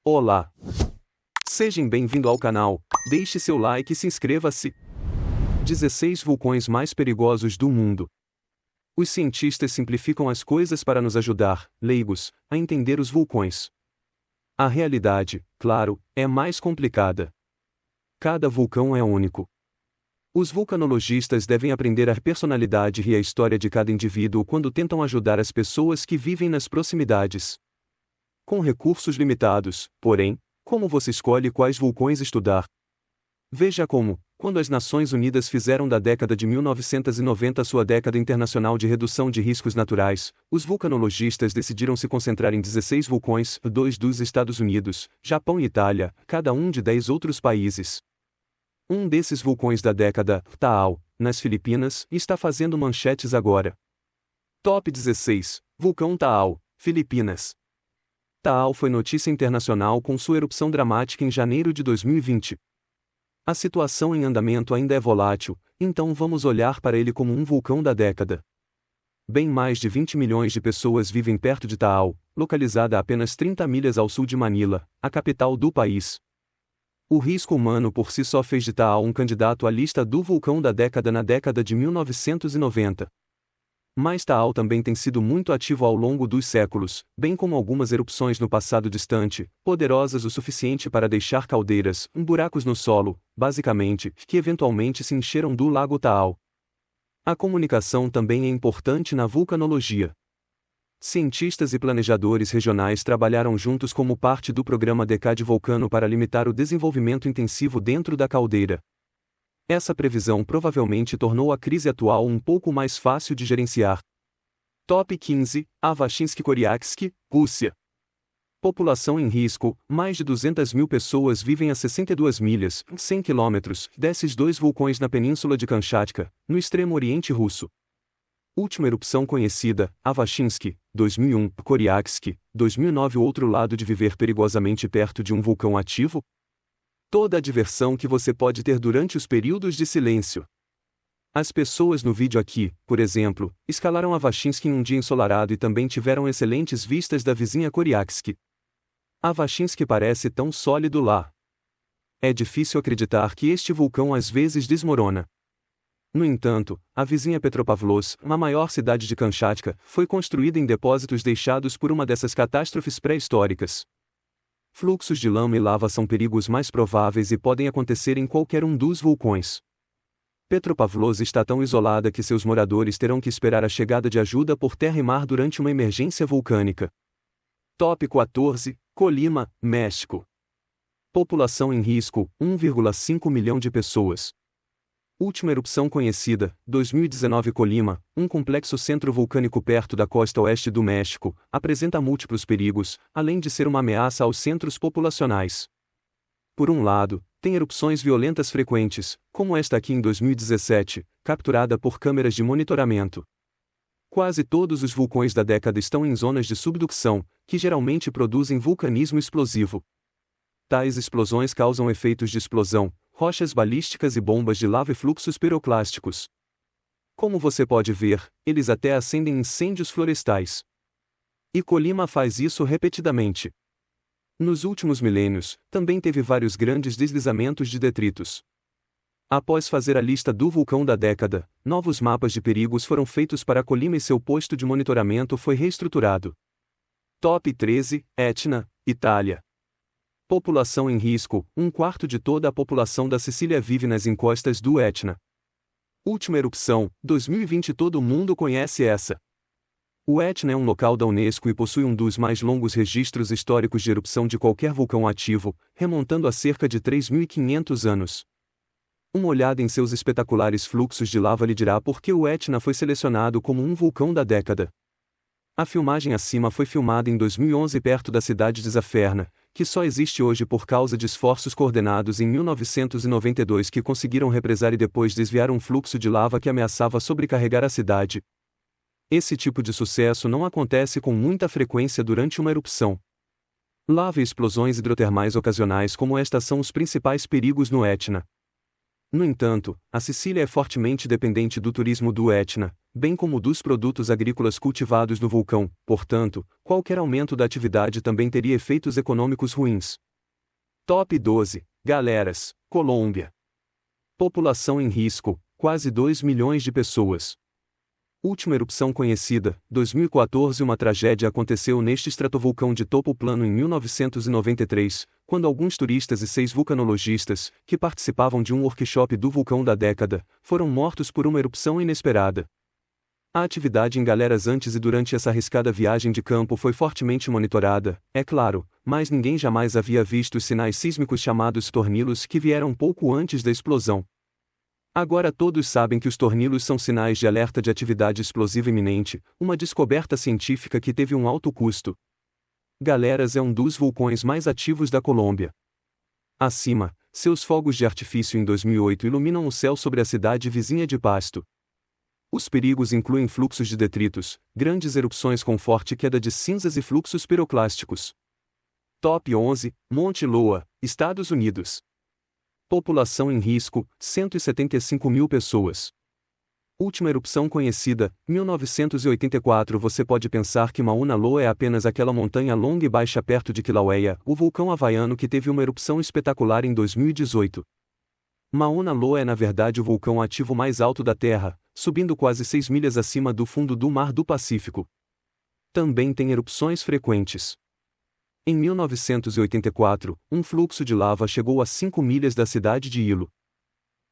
Olá! Sejam bem-vindos ao canal, deixe seu like e se inscreva-se. 16 vulcões mais perigosos do mundo. Os cientistas simplificam as coisas para nos ajudar, leigos, a entender os vulcões. A realidade, claro, é mais complicada. Cada vulcão é único. Os vulcanologistas devem aprender a personalidade e a história de cada indivíduo quando tentam ajudar as pessoas que vivem nas proximidades. Com recursos limitados, porém, como você escolhe quais vulcões estudar? Veja como, quando as Nações Unidas fizeram da década de 1990 sua década internacional de redução de riscos naturais, os vulcanologistas decidiram se concentrar em 16 vulcões, 2 dos Estados Unidos, Japão e Itália, cada um de 10 outros países. Um desses vulcões da década, Taal, nas Filipinas, está fazendo manchetes agora. Top 16, Vulcão Taal, Filipinas. Taal foi notícia internacional com sua erupção dramática em janeiro de 2020. A situação em andamento ainda é volátil, então vamos olhar para ele como um vulcão da década. Bem mais de 20 milhões de pessoas vivem perto de Taal, localizada a apenas 30 milhas ao sul de Manila, a capital do país. O risco humano por si só fez de Taal um candidato à lista do vulcão da década na década de 1990. Mas Taal também tem sido muito ativo ao longo dos séculos, bem como algumas erupções no passado distante, poderosas o suficiente para deixar caldeiras, buracos no solo, basicamente, que eventualmente se encheram do lago Taal. A comunicação também é importante na vulcanologia. Cientistas e planejadores regionais trabalharam juntos como parte do programa Decade Vulcano para limitar o desenvolvimento intensivo dentro da caldeira. Essa previsão provavelmente tornou a crise atual um pouco mais fácil de gerenciar. Top 15, Avashinsky-Koryaksky, Rússia. População em risco, mais de 200 mil pessoas vivem a 62 milhas, 100 quilômetros, desses dois vulcões na península de Kamchatka, no extremo oriente russo. Última erupção conhecida, Avashinsky, 2001, Koryaksky, 2009. O outro lado de viver perigosamente perto de um vulcão ativo? Toda a diversão que você pode ter durante os períodos de silêncio. As pessoas no vídeo aqui, por exemplo, escalaram Avashinsky em um dia ensolarado e também tiveram excelentes vistas da vizinha Koryaksky. Avashinsky parece tão sólido lá. É difícil acreditar que este vulcão às vezes desmorona. No entanto, a vizinha Petropavlovsk, a maior cidade de Kamchatka, foi construída em depósitos deixados por uma dessas catástrofes pré-históricas. Fluxos de lama e lava são perigos mais prováveis e podem acontecer em qualquer um dos vulcões. Petropavlovsk está tão isolada que seus moradores terão que esperar a chegada de ajuda por terra e mar durante uma emergência vulcânica. Top 14, Colima, México. População em risco, 1,5 milhão de pessoas. Última erupção conhecida, 2019. Colima, um complexo centro vulcânico perto da costa oeste do México, apresenta múltiplos perigos, além de ser uma ameaça aos centros populacionais. Por um lado, tem erupções violentas frequentes, como esta aqui em 2017, capturada por câmeras de monitoramento. Quase todos os vulcões da década estão em zonas de subducção, que geralmente produzem vulcanismo explosivo. Tais explosões causam efeitos de explosão, rochas balísticas e bombas de lava e fluxos piroclásticos. Como você pode ver, eles até acendem incêndios florestais. E Colima faz isso repetidamente. Nos últimos milênios, também teve vários grandes deslizamentos de detritos. Após fazer a lista do vulcão da década, novos mapas de perigos foram feitos para Colima e seu posto de monitoramento foi reestruturado. Top 13, Etna, Itália. População em risco, 1/4 de toda a população da Sicília vive nas encostas do Etna. Última erupção, 2020. Todo mundo conhece essa. O Etna é um local da Unesco e possui um dos mais longos registros históricos de erupção de qualquer vulcão ativo, remontando a cerca de 3.500 anos. Uma olhada em seus espetaculares fluxos de lava lhe dirá por que o Etna foi selecionado como um vulcão da década. A filmagem acima foi filmada em 2011 perto da cidade de Zaferna, que só existe hoje por causa de esforços coordenados em 1992 que conseguiram represar e depois desviar um fluxo de lava que ameaçava sobrecarregar a cidade. Esse tipo de sucesso não acontece com muita frequência durante uma erupção. Lava e explosões hidrotermais ocasionais como esta são os principais perigos no Etna. No entanto, a Sicília é fortemente dependente do turismo do Etna, bem como dos produtos agrícolas cultivados no vulcão, portanto, qualquer aumento da atividade também teria efeitos econômicos ruins. Top 12. Galeras, Colômbia. População em risco, quase 2 milhões de pessoas. Última erupção conhecida, 2014. Uma tragédia aconteceu neste estratovulcão de topo plano em 1993, quando alguns turistas e 6 vulcanologistas, que participavam de um workshop do vulcão da década, foram mortos por uma erupção inesperada. A atividade em Galeras antes e durante essa arriscada viagem de campo foi fortemente monitorada, é claro, mas ninguém jamais havia visto os sinais sísmicos chamados tornilos que vieram pouco antes da explosão. Agora todos sabem que os tornilos são sinais de alerta de atividade explosiva iminente, uma descoberta científica que teve um alto custo. Galeras é um dos vulcões mais ativos da Colômbia. Acima, seus fogos de artifício em 2008 iluminam o céu sobre a cidade vizinha de Pasto. Os perigos incluem fluxos de detritos, grandes erupções com forte queda de cinzas e fluxos piroclásticos. Top 11, Monte Loa, Estados Unidos. População em risco, 175 mil pessoas. Última erupção conhecida, 1984. Você pode pensar que Mauna Loa é apenas aquela montanha longa e baixa perto de Kilauea, o vulcão havaiano que teve uma erupção espetacular em 2018. Mauna Loa é na verdade o vulcão ativo mais alto da Terra, subindo quase 6 milhas acima do fundo do Mar do Pacífico. Também tem erupções frequentes. Em 1984, um fluxo de lava chegou a 5 milhas da cidade de Ilo.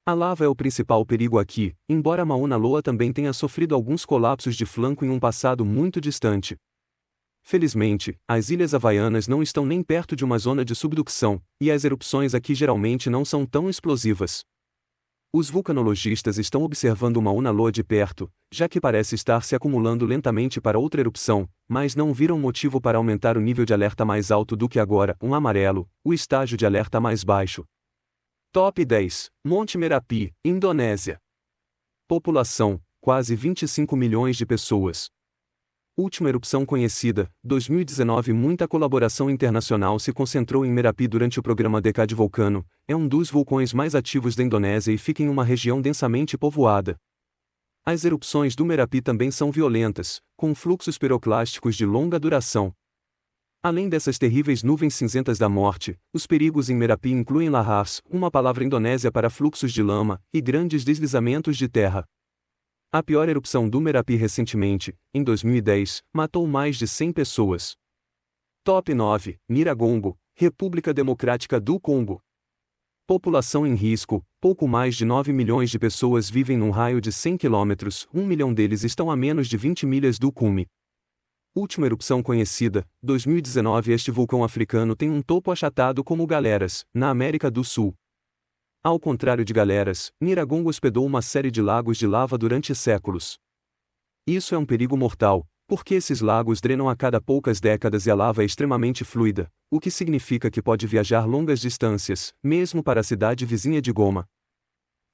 A lava é o principal perigo aqui, embora Mauna Loa também tenha sofrido alguns colapsos de flanco em um passado muito distante. Felizmente, as ilhas havaianas não estão nem perto de uma zona de subducção, e as erupções aqui geralmente não são tão explosivas. Os vulcanologistas estão observando Mauna Loa de perto, já que parece estar se acumulando lentamente para outra erupção, mas não viram motivo para aumentar o nível de alerta mais alto do que agora, um amarelo, o estágio de alerta mais baixo. Top 10, Monte Merapi, Indonésia. População, quase 25 milhões de pessoas. Última erupção conhecida, 2019. Muita colaboração internacional se concentrou em Merapi durante o programa Decade Vulcano, é um dos vulcões mais ativos da Indonésia e fica em uma região densamente povoada. As erupções do Merapi também são violentas, com fluxos piroclásticos de longa duração. Além dessas terríveis nuvens cinzentas da morte, os perigos em Merapi incluem lahars, uma palavra indonésia para fluxos de lama, e grandes deslizamentos de terra. A pior erupção do Merapi recentemente, em 2010, matou mais de 100 pessoas. Top 9, Nyiragongo, República Democrática do Congo. População em risco, pouco mais de 9 milhões de pessoas vivem num raio de 100 quilômetros, 1 milhão deles estão a menos de 20 milhas do cume. Última erupção conhecida, 2019. Este vulcão africano tem um topo achatado como Galeras, na América do Sul. Ao contrário de Galeras, Nyiragongo hospedou uma série de lagos de lava durante séculos. Isso é um perigo mortal, porque esses lagos drenam a cada poucas décadas e a lava é extremamente fluida, o que significa que pode viajar longas distâncias, mesmo para a cidade vizinha de Goma.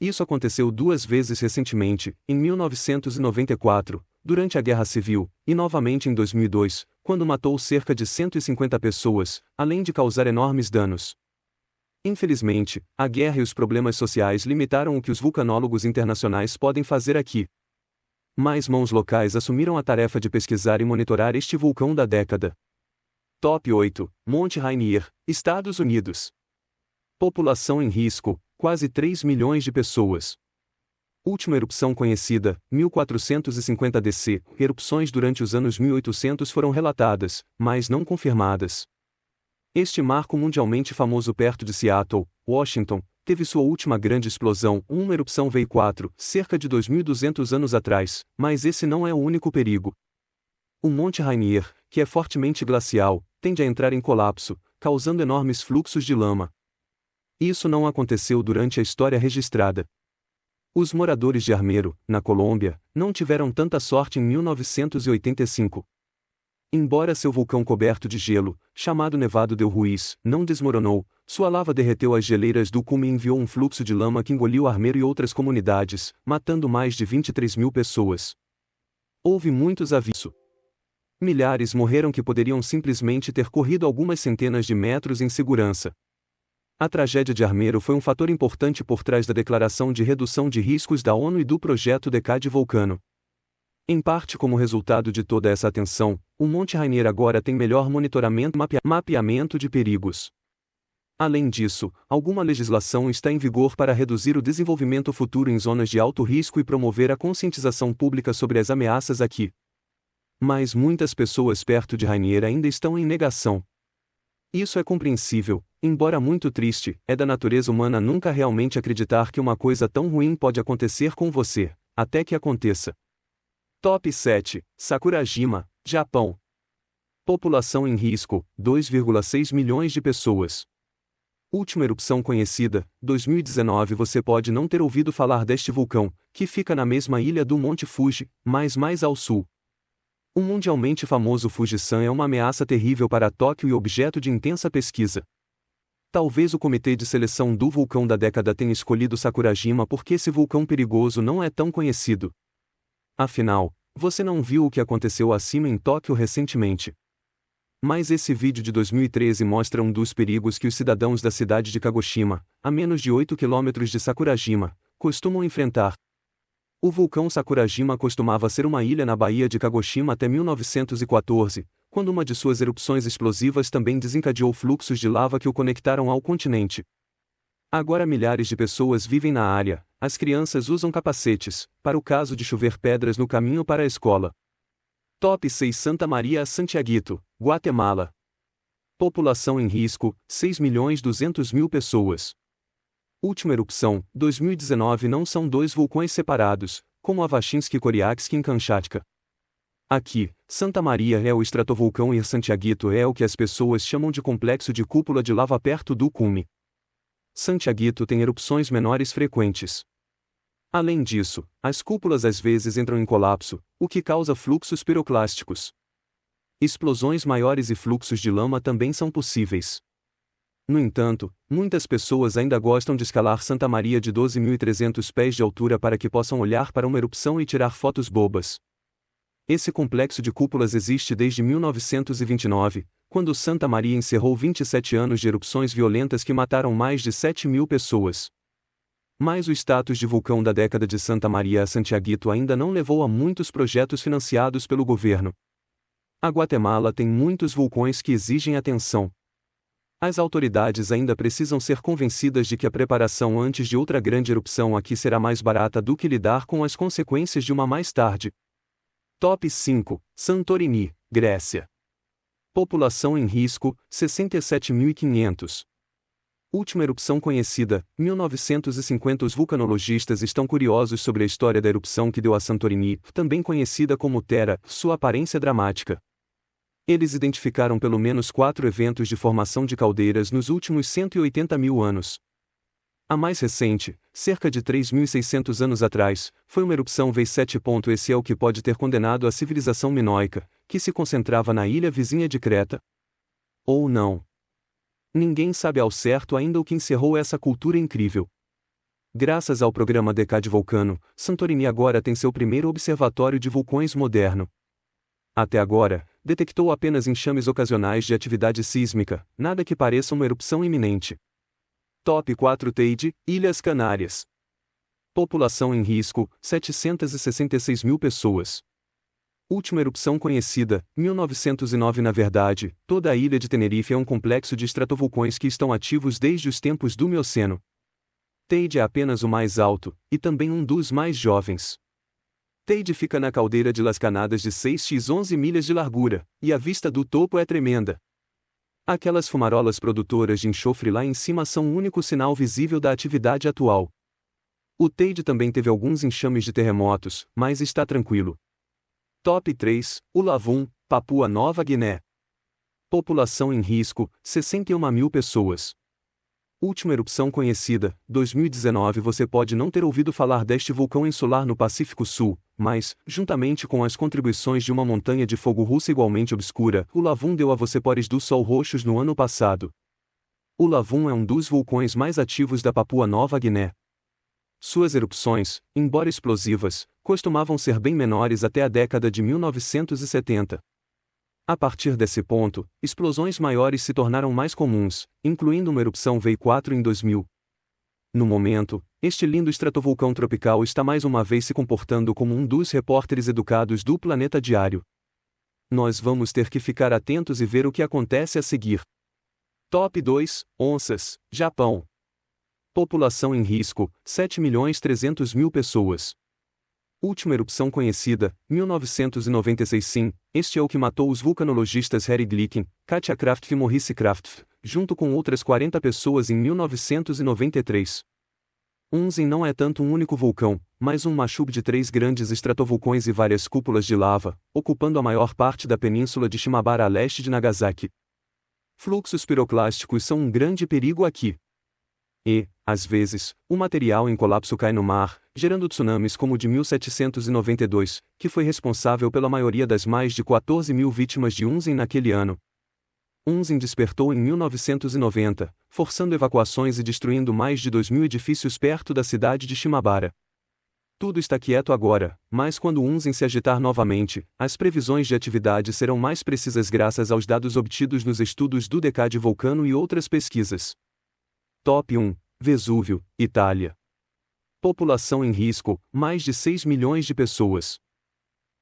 Isso aconteceu 2 vezes recentemente, em 1994, durante a Guerra Civil, e novamente em 2002, quando matou cerca de 150 pessoas, além de causar enormes danos. Infelizmente, a guerra e os problemas sociais limitaram o que os vulcanólogos internacionais podem fazer aqui. Mais mãos locais assumiram a tarefa de pesquisar e monitorar este vulcão da década. Top 8, Monte Rainier, Estados Unidos. População em risco, quase 3 milhões de pessoas. Última erupção conhecida, 1450 DC. Erupções durante os anos 1800 foram relatadas, mas não confirmadas. Este marco mundialmente famoso perto de Seattle, Washington, teve sua última grande explosão, uma erupção V4, cerca de 2.200 anos atrás, mas esse não é o único perigo. O Monte Rainier, que é fortemente glacial, tende a entrar em colapso, causando enormes fluxos de lama. Isso não aconteceu durante a história registrada. Os moradores de Armero, na Colômbia, não tiveram tanta sorte em 1985. Embora seu vulcão coberto de gelo, chamado Nevado del Ruiz, não desmoronou, sua lava derreteu as geleiras do cume e enviou um fluxo de lama que engoliu Armero e outras comunidades, matando mais de 23 mil pessoas. Houve muitos avisos. Milhares morreram que poderiam simplesmente ter corrido algumas centenas de metros em segurança. A tragédia de Armero foi um fator importante por trás da Declaração de Redução de Riscos da ONU e do projeto Decade Vulcano. Em parte como resultado de toda essa atenção, o Monte Rainier agora tem melhor monitoramento e mapeamento de perigos. Além disso, alguma legislação está em vigor para reduzir o desenvolvimento futuro em zonas de alto risco e promover a conscientização pública sobre as ameaças aqui. Mas muitas pessoas perto de Rainier ainda estão em negação. Isso é compreensível, embora muito triste, é da natureza humana nunca realmente acreditar que uma coisa tão ruim pode acontecer com você, até que aconteça. Top 7. Sakurajima, Japão. População em risco, 2,6 milhões de pessoas. Última erupção conhecida, 2019. Você pode não ter ouvido falar deste vulcão, que fica na mesma ilha do Monte Fuji, mas mais ao sul. O mundialmente famoso Fujisan é uma ameaça terrível para Tóquio e objeto de intensa pesquisa. Talvez o comitê de seleção do vulcão da década tenha escolhido Sakurajima porque esse vulcão perigoso não é tão conhecido. Afinal, você não viu o que aconteceu acima em Tóquio recentemente. Mas esse vídeo de 2013 mostra um dos perigos que os cidadãos da cidade de Kagoshima, a menos de 8 quilômetros de Sakurajima, costumam enfrentar. O vulcão Sakurajima costumava ser uma ilha na Baía de Kagoshima até 1914, quando uma de suas erupções explosivas também desencadeou fluxos de lava que o conectaram ao continente. Agora milhares de pessoas vivem na área, as crianças usam capacetes, para o caso de chover pedras no caminho para a escola. Top 6. Santa Maria Santiaguito, Guatemala. População em risco, 6.200.000 pessoas. Última erupção, 2019. Não são dois vulcões separados, como Avachinsky e Coriaksky em Kamchatka. Aqui, Santa Maria é o estratovulcão e Santiaguito é o que as pessoas chamam de complexo de cúpula de lava perto do cume. Santiaguito tem erupções menores frequentes. Além disso, as cúpulas às vezes entram em colapso, o que causa fluxos piroclásticos. Explosões maiores e fluxos de lama também são possíveis. No entanto, muitas pessoas ainda gostam de escalar Santa Maria de 12.300 pés de altura para que possam olhar para uma erupção e tirar fotos bobas. Esse complexo de cúpulas existe desde 1929, quando Santa Maria encerrou 27 anos de erupções violentas que mataram mais de 7.000 pessoas. Mas o status de vulcão da década de Santa Maria a Santiaguito ainda não levou a muitos projetos financiados pelo governo. A Guatemala tem muitos vulcões que exigem atenção. As autoridades ainda precisam ser convencidas de que a preparação antes de outra grande erupção aqui será mais barata do que lidar com as consequências de uma mais tarde. Top 5. Santorini, Grécia. População em risco, 67.500. Última erupção conhecida, 1950. Os vulcanologistas estão curiosos sobre a história da erupção que deu a Santorini, também conhecida como Thera, sua aparência dramática. Eles identificaram pelo menos 4 eventos de formação de caldeiras nos últimos 180.000 anos. A mais recente, cerca de 3.600 anos atrás, foi uma erupção V7. Esse é o que pode ter condenado a civilização minoica, que se concentrava na ilha vizinha de Creta. Ou não. Ninguém sabe ao certo ainda o que encerrou essa cultura incrível. Graças ao programa Decade Vulcano, Santorini agora tem seu primeiro observatório de vulcões moderno. Até agora, detectou apenas enxames ocasionais de atividade sísmica, nada que pareça uma erupção iminente. Top 4. Teide, Ilhas Canárias. População em risco, 766.000 pessoas. Última erupção conhecida, 1909. Na verdade, toda a ilha de Tenerife é um complexo de estratovulcões que estão ativos desde os tempos do Mioceno. Teide é apenas o mais alto, e também um dos mais jovens. Teide fica na caldeira de Las Canadas de 6x 11 milhas de largura, e a vista do topo é tremenda. Aquelas fumarolas produtoras de enxofre lá em cima são o único sinal visível da atividade atual. O Teide também teve alguns enxames de terremotos, mas está tranquilo. Top 3. Ulavum, Papua Nova Guiné. População em risco, 61.000 pessoas. Última erupção conhecida, 2019. Você pode não ter ouvido falar deste vulcão insular no Pacífico Sul, mas, juntamente com as contribuições de uma montanha de fogo russa igualmente obscura, Ulavum deu a você pores do Sol roxos no ano passado. Ulavum é um dos vulcões mais ativos da Papua Nova Guiné. Suas erupções, embora explosivas, costumavam ser bem menores até a década de 1970. A partir desse ponto, explosões maiores se tornaram mais comuns, incluindo uma erupção V4 em 2000. No momento, este lindo estratovulcão tropical está mais uma vez se comportando como um dos repórteres educados do Planeta Diário. Nós vamos ter que ficar atentos e ver o que acontece a seguir. Top 2, Onças, Japão. População em risco, 7.300.000 pessoas. Última erupção conhecida, 1996. Sim, este é o que matou os vulcanologistas Harry Glicken, Katia Kraft e Maurice Kraft, junto com outras 40 pessoas em 1993. Onzen não é tanto um único vulcão, mas um mashup de 3 grandes estratovulcões e várias cúpulas de lava, ocupando a maior parte da península de Shimabara a leste de Nagasaki. Fluxos piroclásticos são um grande perigo aqui. E, às vezes, o material em colapso cai no mar, gerando tsunamis como o de 1792, que foi responsável pela maioria das mais de 14.000 vítimas de Onzen naquele ano. Onzen despertou em 1990, forçando evacuações e destruindo mais de 2.000 edifícios perto da cidade de Shimabara. Tudo está quieto agora, mas quando Onzen se agitar novamente, as previsões de atividade serão mais precisas graças aos dados obtidos nos estudos do Decade Vulcano e outras pesquisas. Top 1, Vesúvio, Itália. População em risco, mais de 6 milhões de pessoas.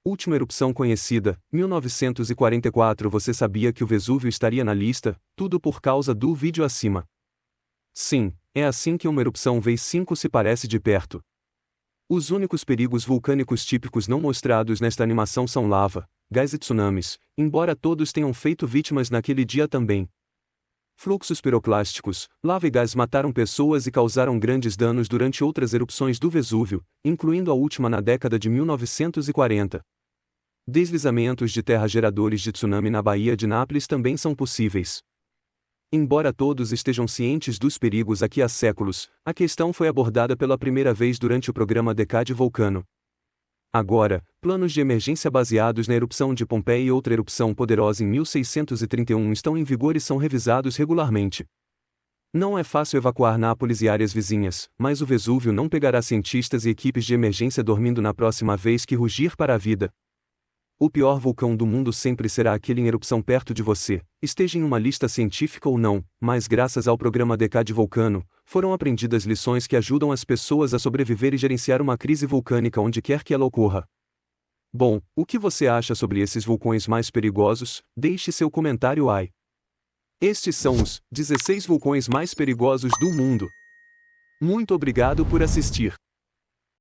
Última erupção conhecida, 1944. Você sabia que o Vesúvio estaria na lista, tudo por causa do vídeo acima? Sim, é assim que uma erupção V5 se parece de perto. Os únicos perigos vulcânicos típicos não mostrados nesta animação são lava, gás e tsunamis, embora todos tenham feito vítimas naquele dia também. Fluxos piroclásticos, lava e gás mataram pessoas e causaram grandes danos durante outras erupções do Vesúvio, incluindo a última na década de 1940. Deslizamentos de terra geradores de tsunami na Baía de Nápoles também são possíveis. Embora todos estejam cientes dos perigos aqui há séculos, a questão foi abordada pela primeira vez durante o programa Decade Vulcano. Agora, planos de emergência baseados na erupção de Pompeia e outra erupção poderosa em 1631 estão em vigor e são revisados regularmente. Não é fácil evacuar Nápoles e áreas vizinhas, mas o Vesúvio não pegará cientistas e equipes de emergência dormindo na próxima vez que rugir para a vida. O pior vulcão do mundo sempre será aquele em erupção perto de você, esteja em uma lista científica ou não, mas graças ao programa Decade Vulcano, foram aprendidas lições que ajudam as pessoas a sobreviver e gerenciar uma crise vulcânica onde quer que ela ocorra. Bom, o que você acha sobre esses vulcões mais perigosos? Deixe seu comentário aí. Estes são os 16 vulcões mais perigosos do mundo. Muito obrigado por assistir.